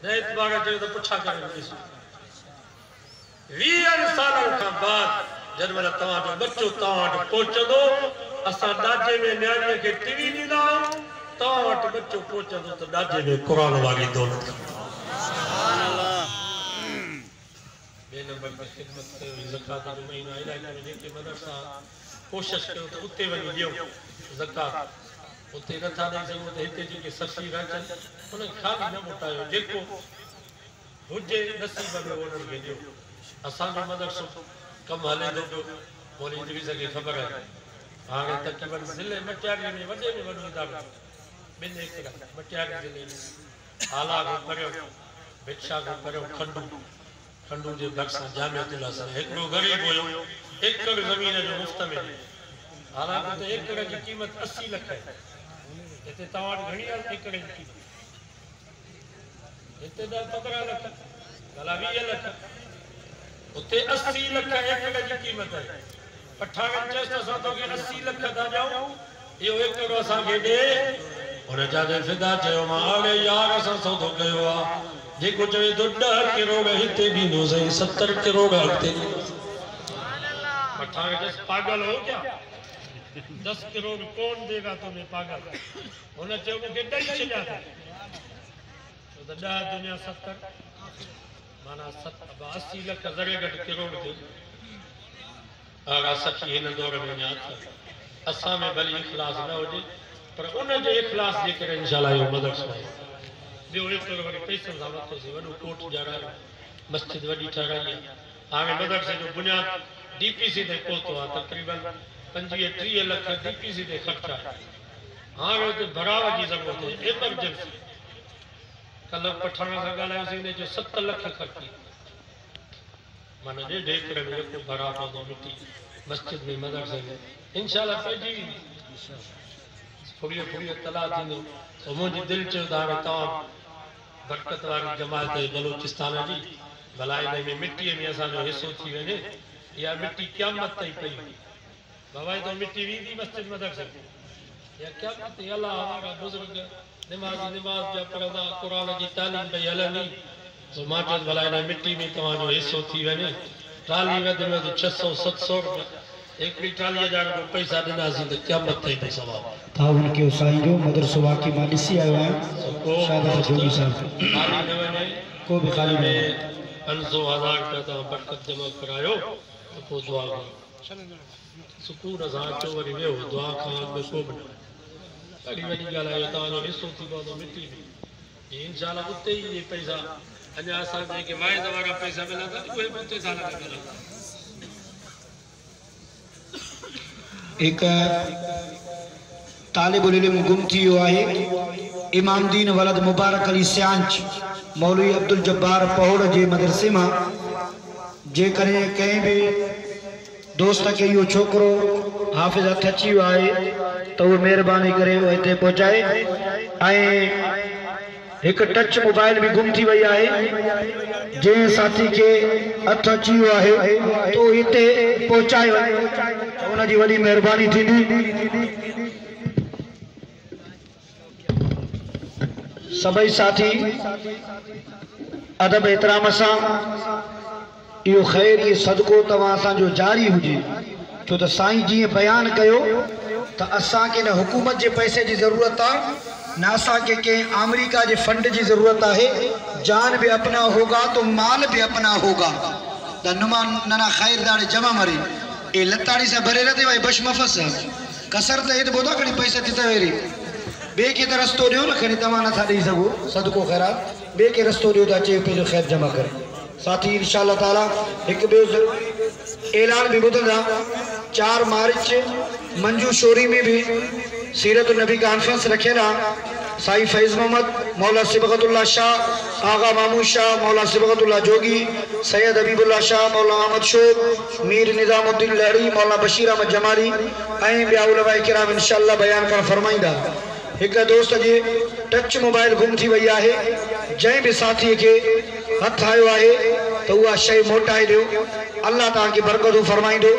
दैत बागा जो तो पुछा करे 20 साल का बाद जब मेरा तवाजो बच्चो तवाट पहुंचदो असा दाजे में न्याणे के टीवी दीदा तवाट बच्चो पहुंचदो तो दाजे में कुरान वाली दौलत सुभान अल्लाह बे नंबर पर खिदमत कयो ज़कात जो महीना इलाके में जेके मदरसा कोशिश कयो तो उते वनी दियो ज़कात उते नथा दे सको तो हिते जेके ससी राजन उन खाली न मोटायो जेको हुजे नसीब में उन्हनि खे दियो असा जो मदरसो कम हले दो बोली जी सके खबर है हाणे तकरीबन जिले मटियारी में वडे में वडो इदारो बिन एक मटियारी जिले में आला को करियो भिक्षा को करियो खंडू जे बक्सा जामिअतुल हसन एकड़ो गरीब होयो एकड़ जमीन जो मुफ्त में हालांकि तो एकड़ की कीमत 80 लाख है इते तवाट घणी एकड़ की कीमत इते 15 लाख भला 20 लाख उते 80 लाख एकड़ की कीमत है पठान चेस्ट सा तो के 80 लाख दा जाओ यो एकड़ असा के दे और जादे फिदा चयो माले यार असा सौदो कयो आ जेको चवे तो 10 करोड़ हिते भी नो सही 70 करोड़ हते सुभान अल्लाह पठान चेस्ट पागल हो क्या 10 करोड़ कौन देगा तुम्हें पागल होना चाहिए मुझे डर छजा था तो 10 दुनिया 70 माना 80 लाख जरे घट करोड़ थे अगर सखी इन दौर में याद असा में भली इखलास न हो पर उन जे इखलास जे करे इंशाल्लाह यो मदद है बियो एक वरी पैसा सा वतो से वडो कोट जड़ा मस्जिद वडी ठहराई है हाने मदरसे जो बुनियाद डीपीसी ते पहुंचो आ तकरीबन 25-30 लाख डीपीसी ते खर्चा हाने तो भराव जी जरूरत है इमरजेंसी कल पठान सा गालायो से ने जो 7 लाख खर्ची माने जे ढेकड़े में को भराव तो मिट्टी मस्जिद में मदरसे में इंशाल्लाह पैजी फुड़ियो तला थींदो तो मुझे दिल चो दावे ता बरकत वाली जमात बलूचिस्तान जी भलाई में मिट्टी में असा जो हिस्सो थी वने या मिट्टी क़यामत तई पई बाबा तो मिट्टी वींदी मस्जिद मदरसे या क़यामत अल्लाह हमारा बुजुर्ग नमाज जा पढ़दा कुरान की तालीम पे हलनी तो माजद भलाई में मिट्टी में तो जो हिस्सो थी वने ट्राली वद में 600-700 एक भी 40,000 को पैसा देना सी तो क़यामत तई पे सवाब था उनके उसाई जो मदरसो वाकई में दिसी आयो है शादात जोगी साहब को भी खाली में 500,000 का तो बरकत जमा करायो तो दुआ सुकून हजार चो वरी वे दुआ खान में को बड़ी बड़ी गाल है ता जो हिस्सो थी तो मिट्टी में इंशाल्लाह उते ही ये पैसा अजा असा के वायदा वाला पैसा मिला था वो उते साल का मिला एक तालिबुल इल्म गुम थियो आहे इमाम दीन वलद मुबारक अली सियांच मौलवी अब्दुल जब्बार पहोड़ जे मदरसे में जे करे कहीं भी दोस्त के यो छोकरो हाफिज हथ अची वियो आहे तो वो मेहरबानी करे इते पहुंचाए एक टच मोबाइल भी गुम थी वही आहे जे साथी के हथ अची वियो आहे तो इते पहुंचाए उन जी वडी मेहरबानी थींदी सभी साथी अदब एहतराम से यो खैर ये सदको तवा जो जारी हुए छो तो साईं जी बयान कयो तो असा के न हुकूमत के पैसे की जरूरत है न असा के अमेरिका के फंड की जरूरत है जान भी अपना होगा तो माल भी अपना होगा नुमान नना खैर दाड़े जमा मरी ए लताड़ी से भरे रहते भाई बश मफस कसर तो ये बोधा खड़ी पैसे थी तवेरी बे के रस्तो दियो ना खड़ी तमा ना था दी सको सदको खैरात बे के रस्तो दियो तो अचे पे जो खैर जमा करे साथी इंशाअल्लाह ताला एक बे ऐलान भी बुधदा 4 मार्च मंजू शोरी में भी सीरत नबी कॉन्फ्रेंस रखेला साई फैज मोहम्मद मौला सिबगतुल्लाह शाह आगा मामूद शाह मौला सिबगतुल्लाह जोगी सैयद हबीबुल्लाह शाह मौला अहमद शोब मीर निजामुद्दीन लहड़ी मौला बशीर अहमद जमाली ऐं ॿिया उलमा किराम इंशाअल्लाह बयान कर फरमाइंदा एक दोस्त जी टच मोबाइल गुम थी वही है जै भी साथी के हथ आयो है तो वह शय मोटाए दियो अल्लाह तव्हां खे बरकत फरमाइंदो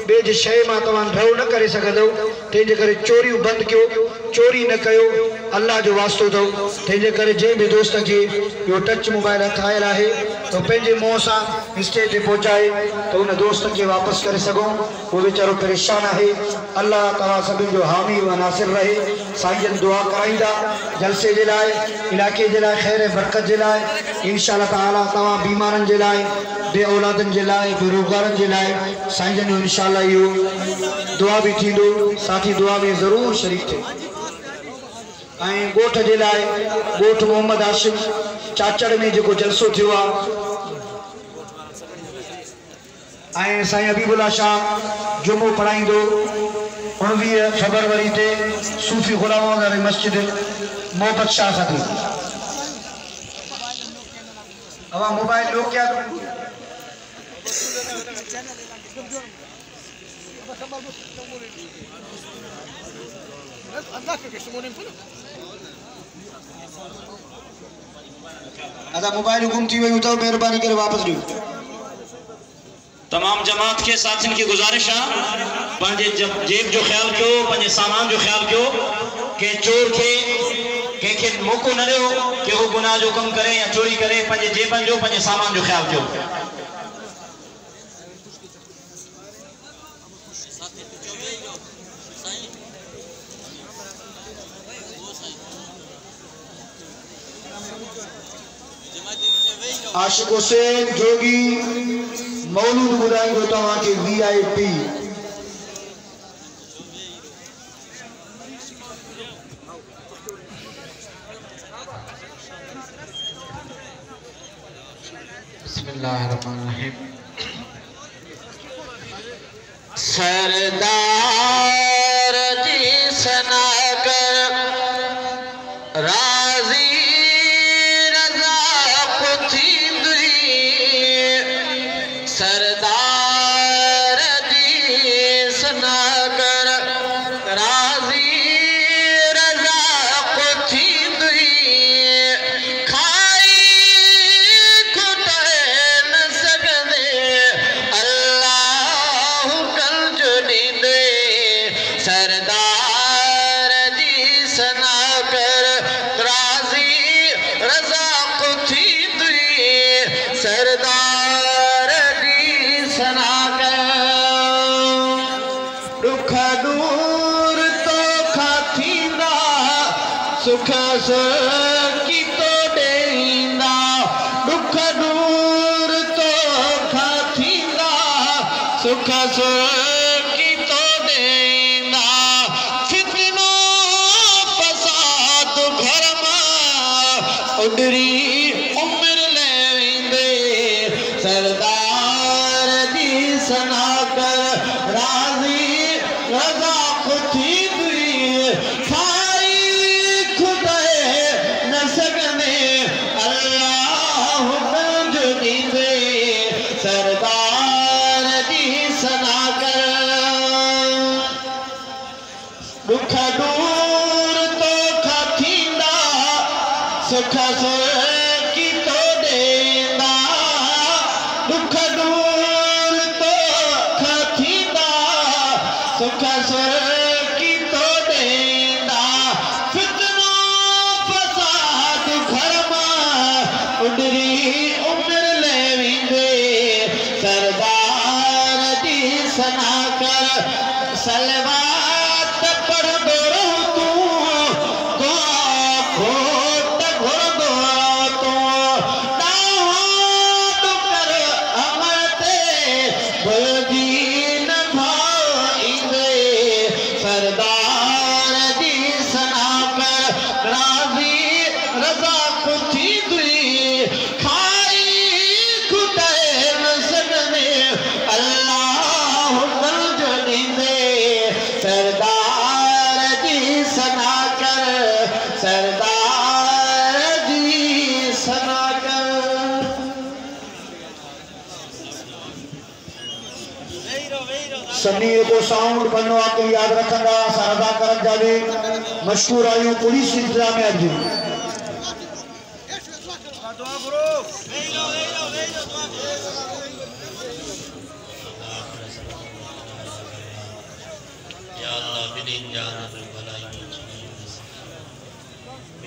बे जे शय मां तव्हां ढव न करे सघंदो तंहिंजे करे चोरियूं बंदि कयो चोरी न कयो अल्लाह जो वास्तो अथव तंहिंजे करे जंहिं बि दोस्त खे इहो टच मोबाइल हथ आयल आहे त पंहिंजे मुंहं सां स्टेज ते पहुचाए त उन दोस्त खे वापसि करे सघूं। उहो वीचारो परेशान आहे। अल्लाह तव्हां सभिनि जो हामी व नासिर रहे। साईं जन दुआ कराईंदा जलसे जे लाइ, इलाइक़े जे लाइ, ख़ैर बरकत जे लाइ। इंशाअल्लाह ताला तव्हां बीमारनि जे लाइ, बे औलादनि जे लाइ, बेरोज़गारनि जे लाइ साईं जन जो इंशाअल्लाह इहो दुआ भी थींदो। साथी दुआ में ज़रूरु शरीक थिए। ऐं ॻोठ जे लाइ ॻोठ मोहम्मद हाशिम चाचड़ में जेको जलसो थियो आहे ऐं साईं हबीबुल्ला शाह जुमो पढ़ाईंदो 19 फरवरी ते सूफ़ी गुलाम वारी मस्जिद मोहब्बत शाह साथी। अब मोबाइल लोग क्या अदा मोबाइल गुम थी वही तो मेहरबानी करे वापस ॾियो। तमाम जमात के साथियों की गुजारिश है पंहिंजे जेब जो ख्याल कयो, पंहिंजे सामान जो ख्याल कयो के चोर के मौको न ॾियो कि वो गुनाह जो कम करे या चोरी करे। पंहिंजे जेबन जो, पंहिंजे सामान जो ख्याल कयो। आशिक हुसैन जोगी मौलूद ॿुधाईंदो तव्हां खे VIP। बिस्मिल्लाहिर्रहमानिर्रहीम। सरदार जी सनागर राजी रजा पुथी सरदार जी सनागर राजी रजा पुथी खाई खुटे न सघंदे अल्लाह कल जो ॾींदे। सरदार जी सनागर राजी रजा पुथी सरदार दुख दूर तो खातींदा सुख की तो देंदा। दुख दूर तो खातींदा सुख की तो देंदा। फितनो फसाद घर में उडरी उम्र ले वेंदे। सरदार जी सनागर राजी रजा पुथी खाई खुटे न सघंदे अल्लाह पंज ॾींदे। सरदार जी सनागर दुख दूर तो खातींदा सुख की तो देंदा। दुख दूर तो खातींदा सुख की तो देंदा। फितनो फसाद घर में उडरी उम्र ले वेंदे। सरदार जी सनागर सलवात पढ़ंदो रहो तूं खोट घुरंदो तूं ॾांहुं ॾुकर अमर ते भुलिजी न भाईंदे। सरदार जी सनागर राजी रजा पुथी खाई खुटे न सघंदे अल्लाह कल जो ॾींदे। सरदार जी सनागर सरदार जी सनागर। सभी को साउंड बनवा के याद रखंदा अदा करन जावे मशहूर आयु पुलिस इंतजाम में अजी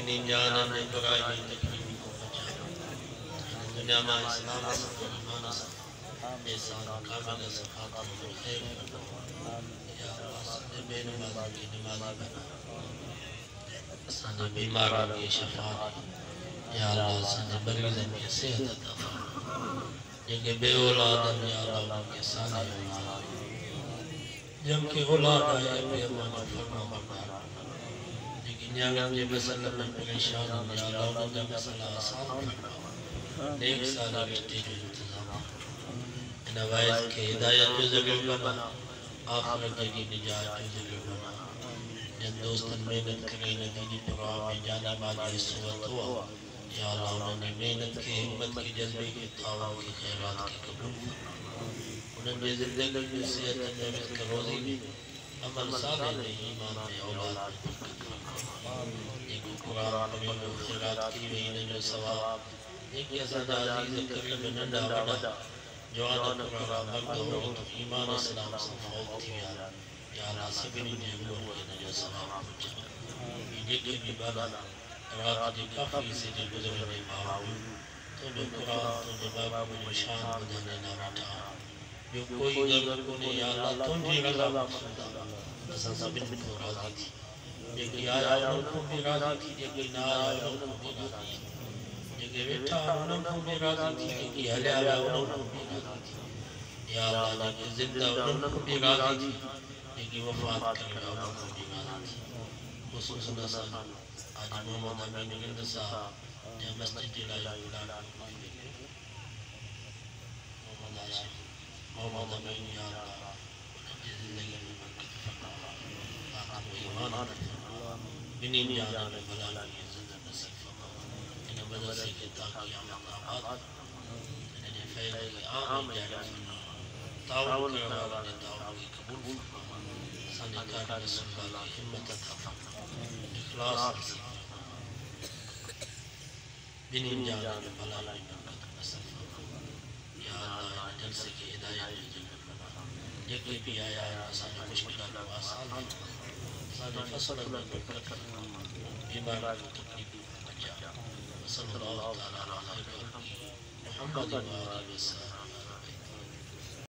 इन्हीं जान ने बुराई तकलीफ को बचा दुनिया में इस्लाम से ईमान से एहसान कामिल से खातम खैर या अल्लाह सदे बेनमाज की नमाज़ी बना सदे बीमारों की शफाअत या अल्लाह सदे मरीज़ों की सेहत अता फरमा जिनके बे औलाद या अल्लाह उनके साले औलाद जिनके औलाद आए पे अमान फरमा बरदार लेकिन यार जे मसला में परेशान या अल्लाह उनका मसला आसान फरमा नेक साला रिश्ते जो इंतजाम इन वाइज के हिदायत जो जरूर बना आखिरत की निजात जो जरूर बना जिन दोस्तन मेहनत करे नदीनी प्रोग्राम में जाना माली सोवत हुआ या अल्लाह उन्होंने मेहनत के हिम्मत के जज्बे के तावा के खैरात के कबूल उन्होंने जिंदगी में सेहत में रिज़्क़ रोज़ी में अमल साले में ईमान में औलाद में बरकत एक कुरान पढ़े लो खैरात की वे इन्हें जो सवाब एक ऐसा अजीज करीम नंदा बड़ा जवान कुरान मर्द हो तो ईमान इस्लाम से फौत थी या अल्लाह सभी ने जरूर के न जो सवाब पहुंचा ये के भी बाला रात के काफी से जो गुजरने बावजूद तो जो कुरान तो जो बाबू जो शान बदलने ना बैठा जो कोई गलत को नहीं या अल्लाह तुझे रज़ा मकसूद असा सभी को राजी थी जेके आया उनको भी राजी थी जेके ना आया उनको भी राजी थी जेके बैठा उनको भी राजी थी जेके हले आया उनको भी राजी थी या अल्लाह जेके जिंदा उनको भी राजी थी जेके वफात कर गया उनको भी राजी थी खुसूसन असा आज मोहम्मद अमीन गिंद साहब जो मस्जिद लाया मोहम्मद आशिक मोहम्मद अमीन या अल्लाह उनकी ज़िंदगी में बरकत फरमा आखिर में ईमान अता फरमा बिनी जान में भला की इज़्ज़त नसीब फरमा इन मदरसे के ताकि आबाद इन्हें फैल के आम जाने फरमा ताउन करने वाले ताउन की कबूल फरमा साने कार रसूल की हिम्मत अता फरमा इखलास नसीब बिनी जान में भला की बरकत नसीब फरमा या अल्लाह इन जलसे की हिदायत जन्नत बना जेके भी आया सारी मुश्किलात को आसान फरमा सारे फसल में बरकत फरमा बीमार को तकलीफ बचा सल्लल्लाहु तआला अलैहि व सल्लम मुहम्मद व आलिहि वसल्लम